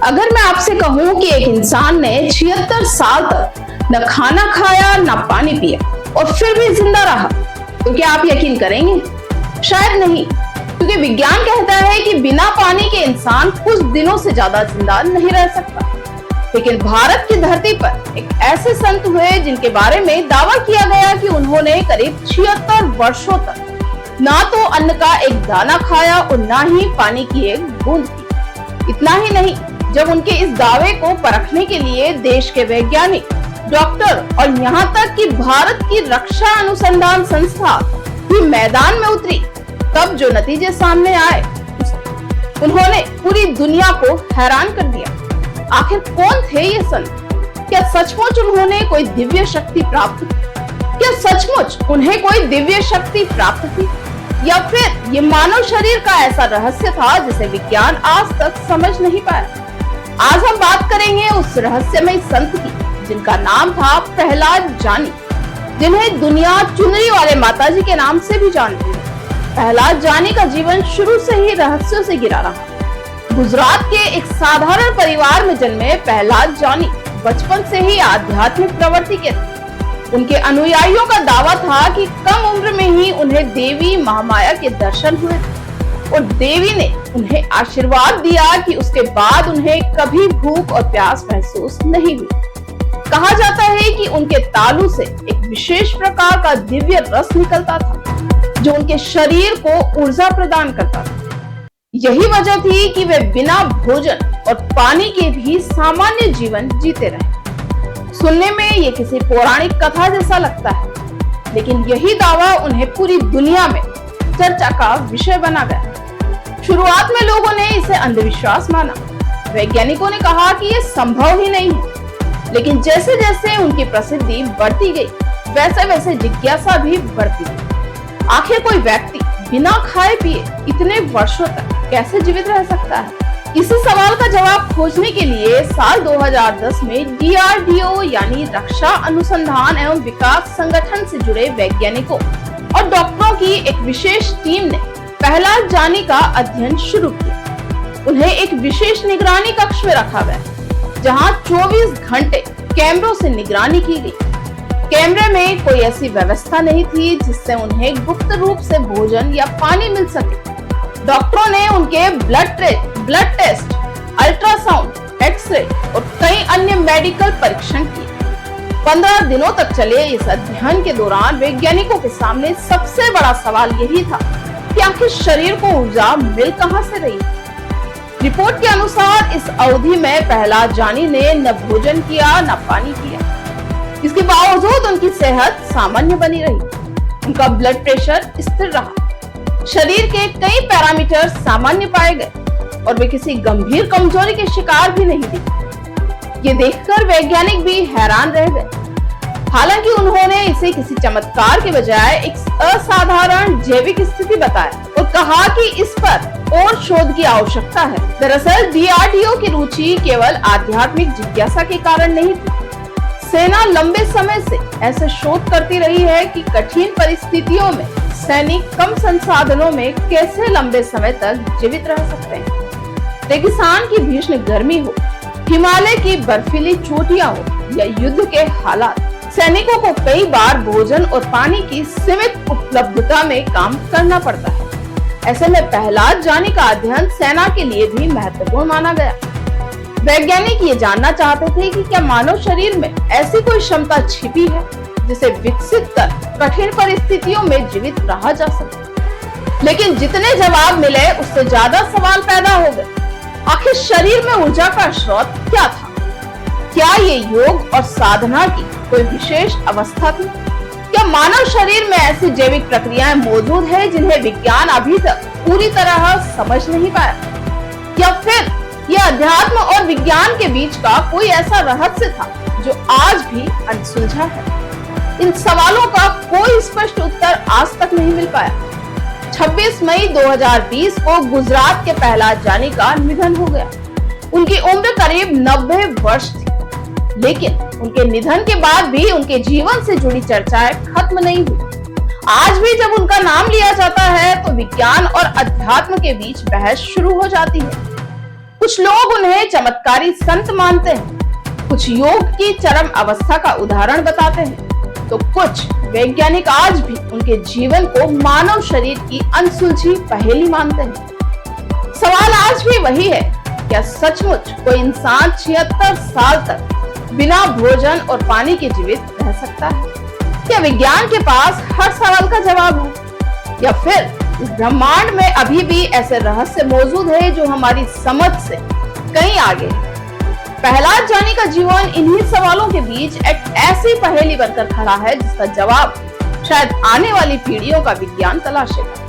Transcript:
अगर मैं आपसे कहूं कि एक इंसान ने 76 साल तक न खाना खाया न पानी पिया और फिर भी जिंदा रहा, तो क्या आप यकीन करेंगे? शायद नहीं, क्योंकि विज्ञान कहता है कि बिना पानी के इंसान कुछ दिनों से ज्यादा जिंदा नहीं रह सकता। लेकिन भारत की धरती पर एक ऐसे संत हुए जिनके बारे में दावा किया गया कि उन्होंने करीब 76 वर्षों तक ना तो अन्न का एक दाना खाया और ना ही पानी की एक बूंद पी। इतना ही नहीं, जब उनके इस दावे को परखने के लिए देश के वैज्ञानिक, डॉक्टर और यहाँ तक कि भारत की रक्षा अनुसंधान संस्था भी मैदान में उतरी, तब जो नतीजे सामने आए उन्होंने पूरी दुनिया को हैरान कर दिया। आखिर कौन थे ये संत? क्या सचमुच उन्होंने कोई दिव्य शक्ति प्राप्त की? क्या सचमुच उन्हें कोई दिव्य शक्ति प्राप्त थी, या फिर ये मानव शरीर का ऐसा रहस्य था जिसे विज्ञान आज तक समझ नहीं पाया? आज हम बात करेंगे उस रहस्यमय संत की जिनका नाम था प्रहलाद जानी, जिन्हें दुनिया चुनरी वाले माताजी के नाम से भी जानती है। प्रहलाद जानी का जीवन शुरू से ही रहस्यों से घिरा रहा। गुजरात के एक साधारण परिवार में जन्मे प्रहलाद जानी बचपन से ही आध्यात्मिक प्रवृत्ति के थे। उनके अनुयायियों का दावा था कि कम उम्र में ही उन्हें देवी महामाया के दर्शन हुए थे और देवी ने उन्हें आशीर्वाद दिया कि उसके बाद उन्हें कभी भूख और प्यास महसूस नहीं हुई। कहा जाता है कि उनके तालू से एक विशेष प्रकार का दिव्य रस निकलता था जो उनके शरीर को ऊर्जा प्रदान करता था। यही वजह थी कि वे बिना भोजन और पानी के भी सामान्य जीवन जीते रहे। सुनने में ये किसी पौराणिक कथा जैसा लगता है, लेकिन यही दावा उन्हें पूरी दुनिया में चर्चा का विषय बना गया। शुरुआत में लोगों ने इसे अंधविश्वास माना। वैज्ञानिकों ने कहा कि ये संभव ही नहीं है, लेकिन जैसे जैसे उनकी प्रसिद्धि बढ़ती गई, वैसे वैसे जिज्ञासा भी बढ़ती गई। आखिर कोई व्यक्ति बिना खाए पिए इतने वर्षों तक कैसे जीवित रह सकता है? इसी सवाल का जवाब खोजने के लिए साल 2010 में DRDO यानी रक्षा अनुसंधान एवं विकास संगठन से जुड़े वैज्ञानिकों और डॉक्टरों की एक विशेष टीम ने प्रहलाद जानी का अध्ययन शुरू किया। उन्हें एक विशेष निगरानी कक्ष में रखा गया, जहां 24 घंटे कैमरों से निगरानी की गई। कैमरे में कोई ऐसी व्यवस्था नहीं थी जिससे उन्हें गुप्त रूप से भोजन या पानी मिल सके। डॉक्टरों ने उनके ब्लड टेस्ट, अल्ट्रासाउंड, एक्सरे और कई अन्य मेडिकल परीक्षण किए। 15 दिनों तक चले इस अध्ययन के दौरान वैज्ञानिकों के सामने सबसे बड़ा सवाल यही था कि आखिर शरीर को ऊर्जा मिल कहां से रही। रिपोर्ट के अनुसार इस अवधि में प्रहलाद जानी ने न भोजन किया न पानी पिया। इसके बावजूद उनकी सेहत सामान्य बनी रही। उनका ब्लड प्रेशर स्थिर रहा, शरीर के कई पैरामीटर सामान्य पाए गए और वे किसी गंभीर कमजोरी के शिकार भी नहीं दिखे। ये देखकर वैज्ञानिक भी हैरान रह गए। हालांकि उन्होंने इसे किसी चमत्कार के बजाय एक असाधारण जैविक स्थिति बताया और कहा कि इस पर और शोध की आवश्यकता है। दरअसल DRDO की रुचि केवल आध्यात्मिक जिज्ञासा के कारण नहीं थी। सेना लंबे समय से ऐसे शोध करती रही है कि कठिन परिस्थितियों में सैनिक कम संसाधनों में कैसे लंबे समय तक जीवित रह सकते हैं। रेगिस्तान की भीषण गर्मी हो, हिमालय की बर्फीली चोटियां हो या युद्ध के हालात, सैनिकों को कई बार भोजन और पानी की सीमित उपलब्धता में काम करना पड़ता है। ऐसे में प्रहलाद जानी का अध्ययन सेना के लिए भी महत्वपूर्ण माना गया। वैज्ञानिक ये जानना चाहते थे कि क्या मानव शरीर में ऐसी कोई क्षमता छिपी है जिसे विकसित कर कठिन परिस्थितियों में जीवित रहा जा सके। लेकिन जितने जवाब मिले उससे ज्यादा सवाल पैदा हो गए। आखिर शरीर में ऊर्जा का स्रोत क्या था? क्या ये योग और साधना की कोई विशेष अवस्था थी? क्या मानव शरीर में ऐसी जैविक प्रक्रियाएं मौजूद है जिन्हें विज्ञान अभी तक पूरी तरह समझ नहीं पाया? या फिर यह अध्यात्म और विज्ञान के बीच का कोई ऐसा रहस्य था जो आज भी अनसुलझा है? इन सवालों का कोई स्पष्ट उत्तर आज तक नहीं मिल पाया। 26 मई 2020 को गुजरात के प्रहलाद जानी का निधन हो गया। उनकी उम्र करीब 90 वर्ष थी, लेकिन उनके निधन के बाद भी उनके जीवन से जुड़ी चर्चाएं खत्म नहीं हुई। आज भी जब उनका नाम लिया जाता है तो विज्ञान और अध्यात्म के बीच बहस शुरू हो जाती है। कुछ लोग उन्हें चमत्कारी संत मानते हैं, कुछ योग की चरम अवस्था का उदाहरण बताते हैं, तो कुछ वैज्ञानिक आज भी उनके जीवन को मानव शरीर की अनसुलझी पहेली मानते हैं। सवाल आज भी वही है, क्या सचमुच कोई इंसान 76 साल तक बिना भोजन और पानी के जीवित रह सकता है? क्या विज्ञान के पास हर सवाल का जवाब है, या फिर इस ब्रह्मांड में अभी भी ऐसे रहस्य मौजूद है जो हमारी समझ से कहीं आगे है? प्रहलाद जानी का जीवन इन्हीं सवालों के बीच एक ऐसी पहेली बनकर खड़ा है जिसका जवाब शायद आने वाली पीढ़ियों का विज्ञान तलाशेगा।